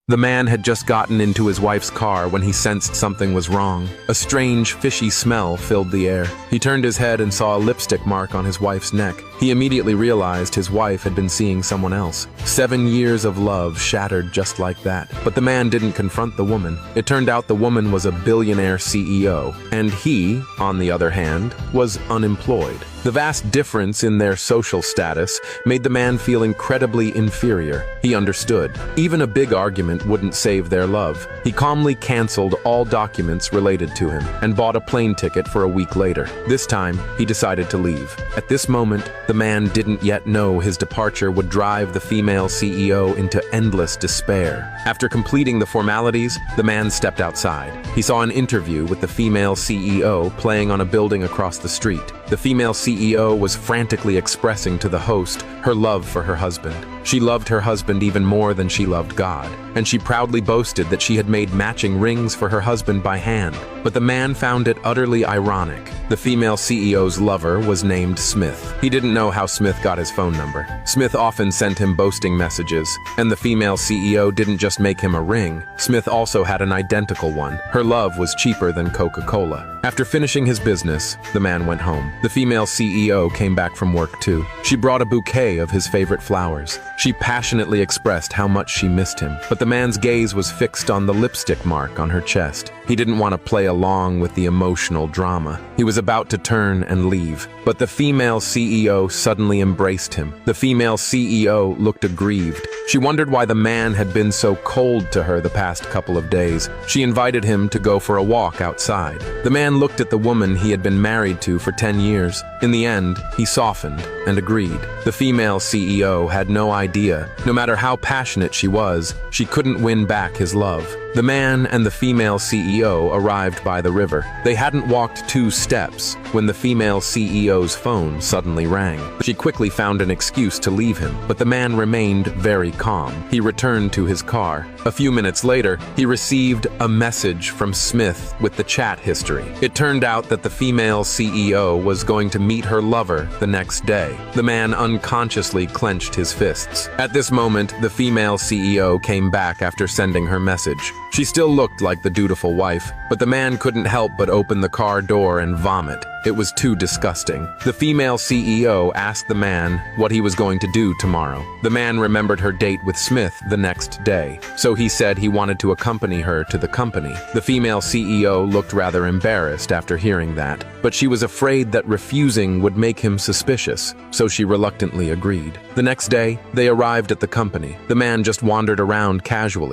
The man had just gotten into his wife's car when he sensed something was wrong. A strange, fishy smell filled the air. He turned his head and saw a lipstick mark on his wife's neck. He immediately realized his wife had been seeing someone else. 7 years of love shattered just like that. But the man didn't confront the woman. It turned out the woman was a billionaire CEO, and he, on the other hand, was unemployed. The vast difference in their social status made the man feel incredibly inferior. He understood. Even a big argument wouldn't save their love. He calmly canceled all documents related to him and bought a plane ticket for a week later. This time, he decided to leave. At this moment, the man didn't yet know his departure would drive the female CEO into endless despair. After completing the formalities, the man stepped outside. He saw an interview with the female CEO playing on a building across the street. The female CEO was frantically expressing to the host her love for her husband. She loved her husband even more than she loved God, and she proudly boasted that she had made matching rings for her husband by hand. But the man found it utterly ironic. The female CEO's lover was named Smith. He didn't know how Smith got his phone number. Smith often sent him boasting messages, and the female CEO didn't just make him a ring. Smith also had an identical one. Her love was cheaper than Coca-Cola. After finishing his business, the man went home. The female CEO came back from work too. She brought a bouquet of his favorite flowers. She passionately expressed how much she missed him, but the man's gaze was fixed on the lipstick mark on her chest. He didn't want to play along with the emotional drama. He was about to turn and leave, but the female CEO suddenly embraced him. The female CEO looked aggrieved. She wondered why the man had been so cold to her the past couple of days. She invited him to go for a walk outside. The man looked at the woman he had been married to for 10 years. In the end, he softened and agreed. The female CEO had no idea. No matter how passionate she was, she couldn't win back his love. The man and the female CEO arrived by the river. They hadn't walked 2 steps when the female CEO's phone suddenly rang. She quickly found an excuse to leave him, but the man remained very calm. He returned to his car. A few minutes later, he received a message from Smith with the chat history. It turned out that the female CEO was going to meet her lover the next day. The man unconsciously clenched his fists. At this moment, the female CEO came back after sending her message. She still looked like the dutiful wife, but the man couldn't help but open the car door and vomit. It was too disgusting. The female CEO asked the man what he was going to do tomorrow. The man remembered her date with Smith the next day, so he said he wanted to accompany her to the company. The female CEO looked rather embarrassed after hearing that, but she was afraid that refusing would make him suspicious, so she reluctantly agreed. The next day, they arrived at the company. The man just wandered around casually.